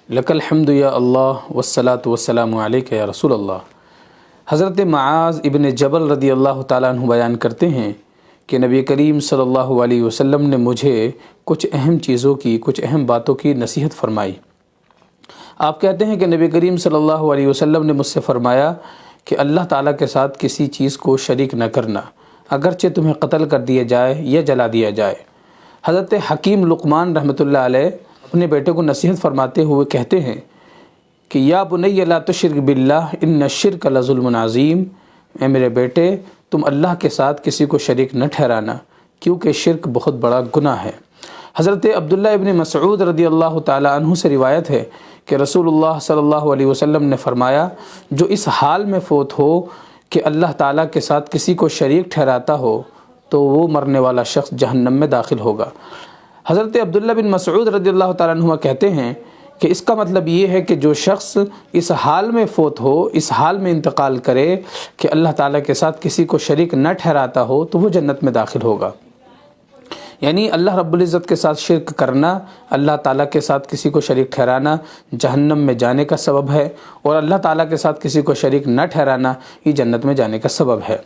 لک الحمد یا اللہ والصلاة والسلام علیک یا رسول اللہ۔ حضرت معاذ ابن جبل رضی اللہ تعالیٰ عنہ بیان کرتے ہیں کہ نبی کریم صلی اللہ علیہ وسلم نے مجھے کچھ اہم چیزوں کی، کچھ اہم باتوں کی نصیحت فرمائی۔ آپ کہتے ہیں کہ نبی کریم صلی اللہ علیہ وسلم نے مجھ سے فرمایا کہ اللہ تعالیٰ کے ساتھ کسی چیز کو شریک نہ کرنا، اگرچہ تمہیں قتل کر دیا جائے یا جلا دیا جائے۔ حضرت حکیم لقمان رحمۃ اللہ علیہ اپنے بیٹے کو نصیحت فرماتے ہوئے کہتے ہیں کہ یا بنی لا تشرک باللہ ان الشرک لظلم عظیم، اے میرے بیٹے تم اللہ کے ساتھ کسی کو شریک نہ ٹھہرانا، کیونکہ شرک بہت بڑا گناہ ہے۔ حضرت عبداللہ ابن مسعود رضی اللہ تعالی عنہ سے روایت ہے کہ رسول اللہ صلی اللہ علیہ وسلم نے فرمایا، جو اس حال میں فوت ہو کہ اللہ تعالیٰ کے ساتھ کسی کو شریک ٹھہراتا ہو تو وہ مرنے والا شخص جہنم میں داخل ہوگا۔ حضرت عبداللہ بن مسعود رضی اللہ تعالیٰ عنہ کہتے ہیں کہ اس کا مطلب یہ ہے کہ جو شخص اس حال میں فوت ہو، اس حال میں انتقال کرے کہ اللہ تعالیٰ کے ساتھ کسی کو شریک نہ ٹھہراتا ہو تو وہ جنت میں داخل ہوگا۔ یعنی اللہ رب العزت کے ساتھ شرک کرنا، اللہ تعالیٰ کے ساتھ کسی کو شریک ٹھہرانا جہنم میں جانے کا سبب ہے، اور اللہ تعالیٰ کے ساتھ کسی کو شریک نہ ٹھہرانا یہ جنت میں جانے کا سبب ہے۔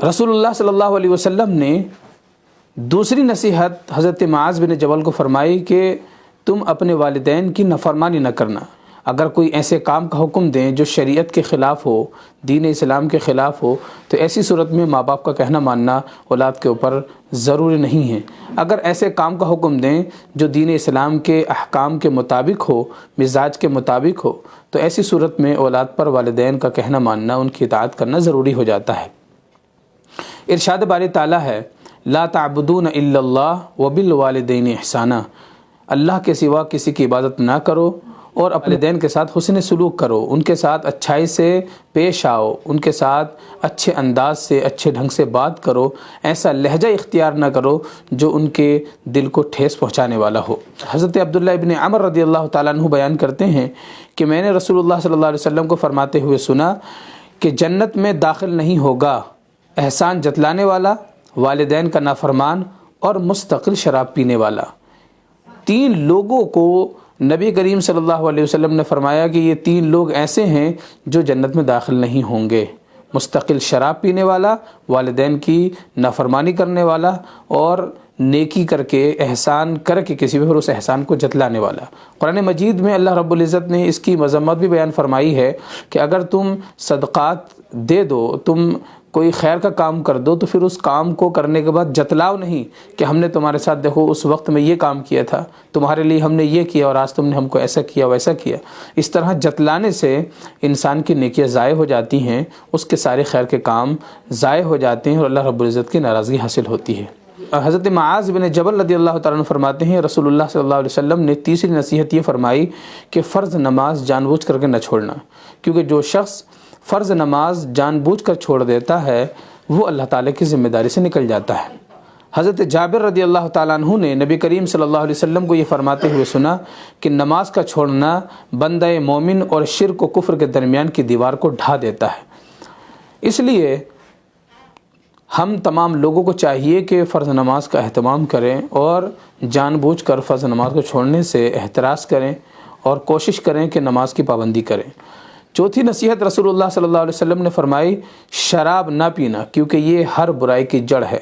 رسول اللہ صلی اللہ علیہ وسلم نے دوسری نصیحت حضرت معاذ بن جبل کو فرمائی کہ تم اپنے والدین کی نافرمانی نہ کرنا۔ اگر کوئی ایسے کام کا حکم دیں جو شریعت کے خلاف ہو، دین اسلام کے خلاف ہو، تو ایسی صورت میں ماں باپ کا کہنا ماننا اولاد کے اوپر ضروری نہیں ہے۔ اگر ایسے کام کا حکم دیں جو دین اسلام کے احکام کے مطابق ہو، مزاج کے مطابق ہو، تو ایسی صورت میں اولاد پر والدین کا کہنا ماننا، ان کی اطاعت کرنا ضروری ہو جاتا ہے۔ ارشاد باری تعالیٰ ہے، لا تعبدون الا اللہ وبالوالدین احسانا، اللہ کے سوا کسی کی عبادت نہ کرو اور اپنے والدین کے ساتھ حسن سلوک کرو، ان کے ساتھ اچھائی سے پیش آؤ، ان کے ساتھ اچھے انداز سے، اچھے ڈھنگ سے بات کرو، ایسا لہجہ اختیار نہ کرو جو ان کے دل کو ٹھیس پہنچانے والا ہو۔ حضرت عبداللہ ابن عمر رضی اللہ تعالیٰ عنہ بیان کرتے ہیں کہ میں نے رسول اللہ صلی اللہ علیہ وسلم کو فرماتے ہوئے سنا کہ جنت میں داخل نہیں ہوگا احسان جتلانے والا، والدین کا نافرمان اور مستقل شراب پینے والا۔ تین لوگوں کو نبی کریم صلی اللہ علیہ وسلم نے فرمایا کہ یہ تین لوگ ایسے ہیں جو جنت میں داخل نہیں ہوں گے: مستقل شراب پینے والا، والدین کی نافرمانی کرنے والا، اور نیکی کر کے، احسان کر کے کسی پر اس احسان کو جتلانے والا۔ قرآن مجید میں اللہ رب العزت نے اس کی مذمت بھی بیان فرمائی ہے کہ اگر تم صدقات دے دو، تم کوئی خیر کا کام کر دو، تو پھر اس کام کو کرنے کے بعد جتلاؤ نہیں کہ ہم نے تمہارے ساتھ دیکھو اس وقت میں یہ کام کیا تھا، تمہارے لیے ہم نے یہ کیا اور آج تم نے ہم کو ایسا کیا ویسا کیا۔ اس طرح جتلانے سے انسان کی نیکیاں ضائع ہو جاتی ہیں، اس کے سارے خیر کے کام ضائع ہو جاتے ہیں اور اللہ رب العزت کی ناراضگی حاصل ہوتی ہے۔ حضرت معاذ بن جبل رضی اللہ تعالیٰ عنہ فرماتے ہیں رسول اللہ صلی اللہ علیہ وسلم نے تیسری نصیحت یہ فرمائی کہ فرض نماز جان بوجھ کر کے نہ چھوڑنا، کیونکہ جو شخص فرض نماز جان بوجھ کر چھوڑ دیتا ہے وہ اللہ تعالیٰ کی ذمہ داری سے نکل جاتا ہے۔ حضرت جابر رضی اللہ تعالیٰ عنہ نے نبی کریم صلی اللہ علیہ وسلم کو یہ فرماتے ہوئے سنا کہ نماز کا چھوڑنا بندہ مومن اور شرک و کفر کے درمیان کی دیوار کو ڈھا دیتا ہے۔ اس لیے ہم تمام لوگوں کو چاہیے کہ فرض نماز کا اہتمام کریں اور جان بوجھ کر فرض نماز کو چھوڑنے سے احتراز کریں اور کوشش کریں کہ نماز کی پابندی کریں۔ چوتھی نصیحت رسول اللہ صلی اللہ علیہ وسلم نے فرمائی، شراب نہ پینا، کیونکہ یہ ہر برائی کی جڑ ہے۔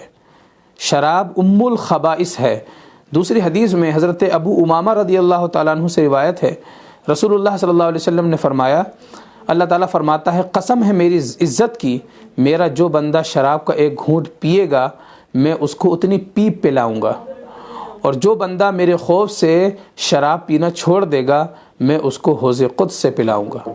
شراب ام الخبائث ہے۔ دوسری حدیث میں حضرت ابو امامہ رضی اللہ تعالیٰ عنہ سے روایت ہے، رسول اللہ صلی اللہ علیہ وسلم نے فرمایا، اللہ تعالیٰ فرماتا ہے، قسم ہے میری عزت کی، میرا جو بندہ شراب کا ایک گھونٹ پیے گا میں اس کو اتنی پیپ پلاؤں گا، اور جو بندہ میرے خوف سے شراب پینا چھوڑ دے گا میں اس کو حوض قدس سے پلاؤں گا۔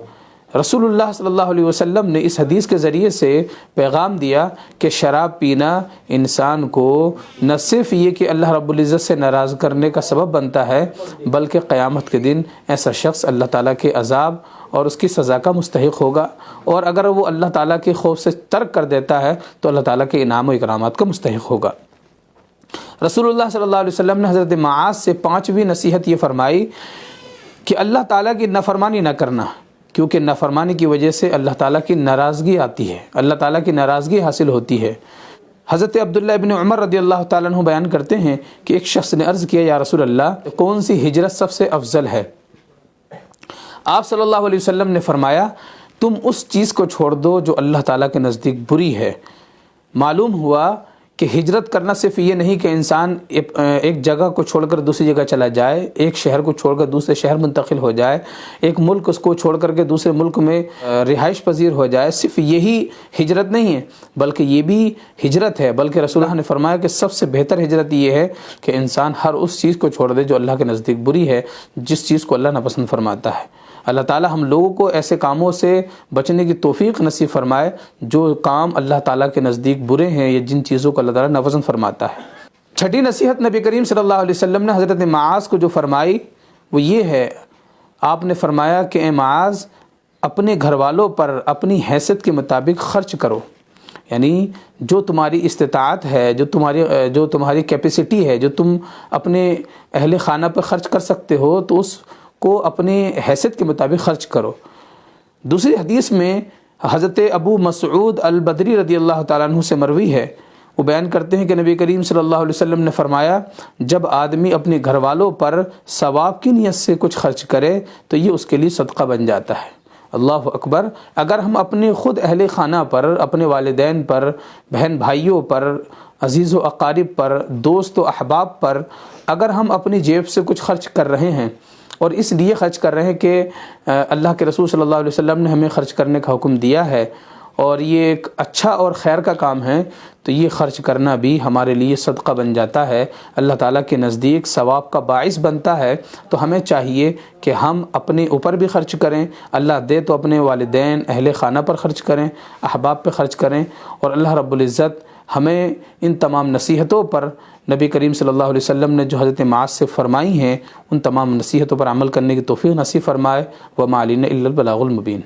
رسول اللہ صلی اللہ علیہ وسلم نے اس حدیث کے ذریعے سے پیغام دیا کہ شراب پینا انسان کو نہ صرف یہ کہ اللہ رب العزت سے ناراض کرنے کا سبب بنتا ہے، بلکہ قیامت کے دن ایسا شخص اللہ تعالیٰ کے عذاب اور اس کی سزا کا مستحق ہوگا، اور اگر وہ اللہ تعالیٰ کے خوف سے ترک کر دیتا ہے تو اللہ تعالیٰ کے انعام و اکرامات کا مستحق ہوگا۔ رسول اللہ صلی اللہ علیہ وسلم نے حضرت معاذ سے پانچویں نصیحت یہ فرمائی کہ اللہ تعالیٰ کی نافرمانی نہ کرنا، کیونکہ نافرمانی کی وجہ سے اللہ تعالیٰ کی ناراضگی آتی ہے، اللہ تعالیٰ کی ناراضگی حاصل ہوتی ہے۔ حضرت عبداللہ ابن عمر رضی اللہ تعالیٰ عنہ بیان کرتے ہیں کہ ایک شخص نے عرض کیا، یا رسول اللہ، کون سی ہجرت سب سے افضل ہے؟ آپ صلی اللہ علیہ وسلم نے فرمایا تم اس چیز کو چھوڑ دو جو اللہ تعالیٰ کے نزدیک بری ہے۔ معلوم ہوا کہ ہجرت کرنا صرف یہ نہیں کہ انسان ایک جگہ کو چھوڑ کر دوسری جگہ چلا جائے، ایک شہر کو چھوڑ کر دوسرے شہر منتقل ہو جائے، ایک ملک اس کو چھوڑ کر کے دوسرے ملک میں رہائش پذیر ہو جائے، صرف یہی ہجرت نہیں ہے بلکہ یہ بھی ہجرت ہے۔ بلکہ رسول اللہ نے فرمایا کہ سب سے بہتر ہجرت یہ ہے کہ انسان ہر اس چیز کو چھوڑ دے جو اللہ کے نزدیک بری ہے، جس چیز کو اللہ ناپسند فرماتا ہے۔ اللہ تعالی ہم لوگوں کو ایسے کاموں سے بچنے کی توفیق نصیب فرمائے جو کام اللہ تعالیٰ کے نزدیک برے ہیں یا جن چیزوں کو اللہ تعالیٰ ناپسند فرماتا ہے۔ چھٹی نصیحت نبی کریم صلی اللہ علیہ وسلم نے حضرت معاذ کو جو فرمائی وہ یہ ہے، آپ نے فرمایا کہ اے معاذ اپنے گھر والوں پر اپنی حیثیت کے مطابق خرچ کرو، یعنی جو تمہاری استطاعت ہے، جو تمہاری کیپیسٹی ہے، جو تم اپنے اہل خانہ پر خرچ کر سکتے ہو تو اس کو اپنے حیثیت کے مطابق خرچ کرو۔ دوسری حدیث میں حضرت ابو مسعود البدری رضی اللہ تعالیٰ عنہ سے مروی ہے، وہ بیان کرتے ہیں کہ نبی کریم صلی اللہ علیہ وسلم نے فرمایا جب آدمی اپنے گھر والوں پر ثواب کی نیت سے کچھ خرچ کرے تو یہ اس کے لیے صدقہ بن جاتا ہے۔ اللہ اکبر! اگر ہم اپنے خود اہل خانہ پر، اپنے والدین پر، بہن بھائیوں پر، عزیز و اقارب پر، دوست و احباب پر اگر ہم اپنی جیب سے کچھ خرچ کر رہے ہیں اور اس لیے خرچ کر رہے ہیں کہ اللہ کے رسول صلی اللہ علیہ وسلم نے ہمیں خرچ کرنے کا حکم دیا ہے اور یہ ایک اچھا اور خیر کا کام ہے، تو یہ خرچ کرنا بھی ہمارے لیے صدقہ بن جاتا ہے، اللہ تعالیٰ کے نزدیک ثواب کا باعث بنتا ہے۔ تو ہمیں چاہیے کہ ہم اپنے اوپر بھی خرچ کریں، اللہ دے تو اپنے والدین اہل خانہ پر خرچ کریں، احباب پہ خرچ کریں، اور اللہ رب العزت ہمیں ان تمام نصیحتوں پر نبی کریم صلی اللہ علیہ وسلم نے جو حضرت معاذ سے فرمائی ہیں ان تمام نصیحتوں پر عمل کرنے کی توفیق نصیب فرمائے۔ وما علینا الا البلاغ المبین۔